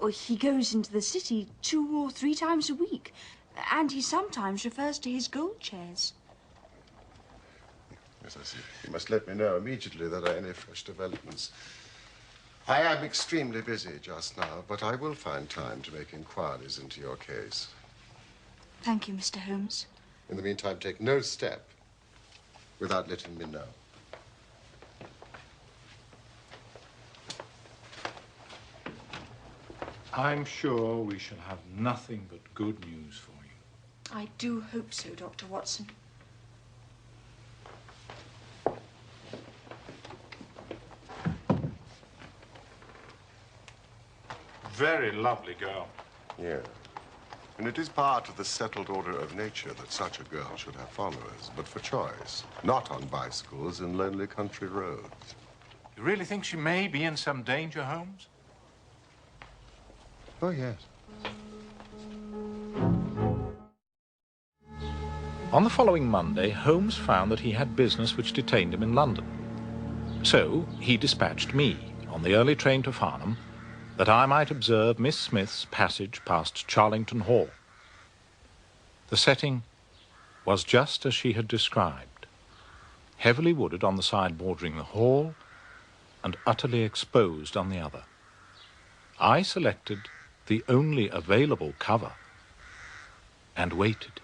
Well, he goes into the city 2 or 3 times a week, and he sometimes refers to his gold chairs. Yes, I see. You must let me know immediately that there are any fresh developments. I am extremely busy just now, but I will find time to make inquiries into your case. Thank you, Mr. Holmes. In the meantime, take no step without letting me know. I'm sure we shall have nothing but good news for you. I do hope so, Dr. Watson. Very lovely girl. Yeah. And it is part of the settled order of nature that such a girl should have followers, but for choice, not on bicycles in lonely country roads. You really think she may be in some danger, Holmes? Oh, yes. On the following Monday, Holmes found that he had business which detained him in London. So he dispatched me on the early train to Farnham that I might observe Miss Smith's passage past Charlington Hall. The setting was just as she had described, heavily wooded on the side bordering the hall and utterly exposed on the other. I selected the only available cover and waited.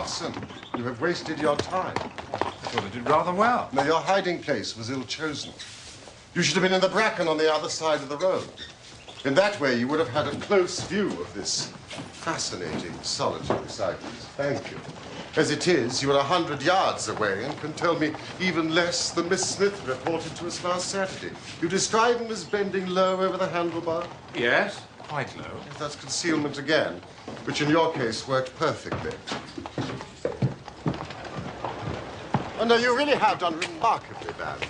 Watson, you have wasted your time. I thought I did rather well. No, your hiding place was ill-chosen. You should have been in the bracken on the other side of the road. In that way, you would have had a close view of this fascinating, solitary cyclist. Thank you. As it is, you are 100 yards away and can tell me even less than Miss Smith reported to us last Saturday. You describe him as bending low over the handlebar? Yes, quite low. Yes, that's concealment again, which in your case worked perfectly. Oh, no, you really have done remarkably badly.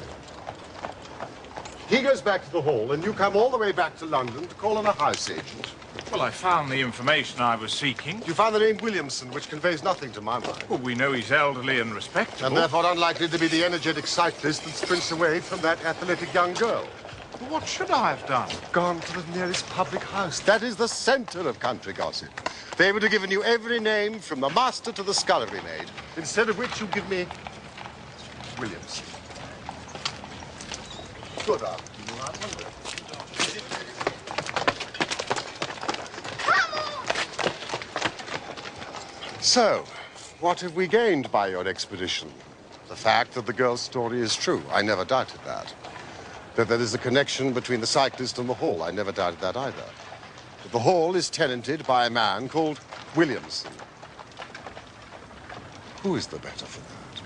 He goes back to the Hall, and you come all the way back to London to call on a house agent. Well, I found the information I was seeking. You found the name Williamson, which conveys nothing to my mind. Well, we know he's elderly and respectable. And therefore unlikely to be the energetic cyclist that sprints away from that athletic young girl. Well, what should I have done? Gone to the nearest public house. That is the center of country gossip. They would have given you every name from the master to the scullery maid. Instead of which you give me Williamson. Good afternoon, I wonder. So, what have we gained by your expedition? The fact that the girl's story is true. I never doubted that. That there is a connection between the cyclist and the Hall. I never doubted that either. That the Hall is tenanted by a man called Williamson. Who is the better for that?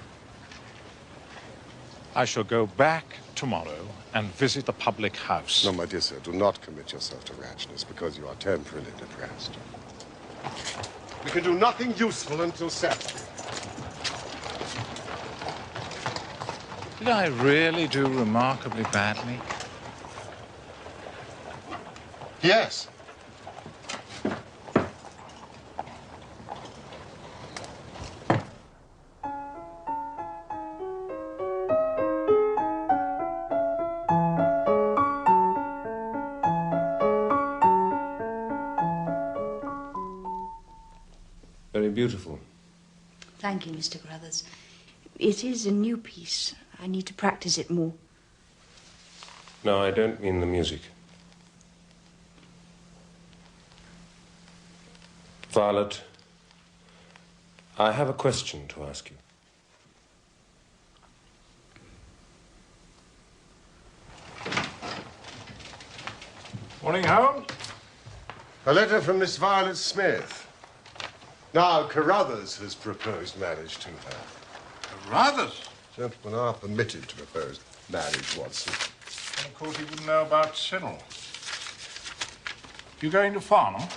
I shall go back tomorrow and visit the public house. No, my dear sir, do not commit yourself to rashness because you are temporarily depressed. We can do nothing useful until Saturday. Did I really do remarkably badly? Yes. Very beautiful. Thank you, Mr. Crothers. It is a new piece. I need to practice it more. No, I don't mean the music. Violet, I have a question to ask you. Morning, Holmes. A letter from Miss Violet Smith. Now, Carruthers has proposed marriage to her. Carruthers? Gentlemen are permitted to propose marriage, Watson. And of course, he wouldn't know about Cyril. You going to Farnham?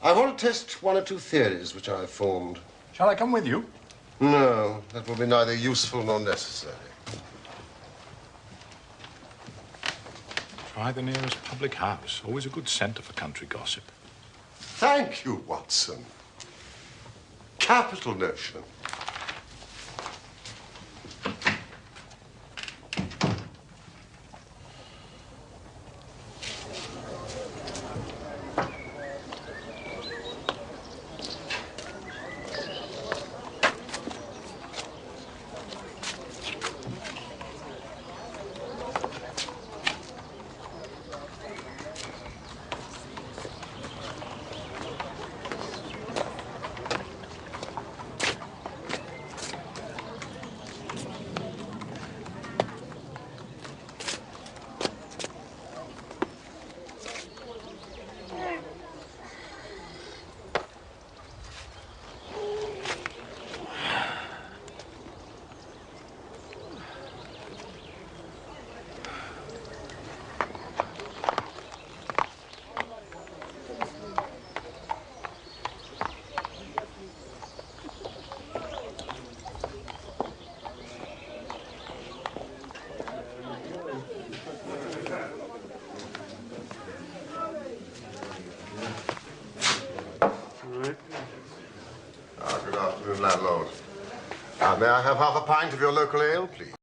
I want to test one or two theories which I have formed. Shall I come with you? No, that will be neither useful nor necessary. Try the nearest public house. Always a good centre for country gossip. Thank you, Watson. Capital notion. Good afternoon, landlord. May I have half a pint of your local ale, please?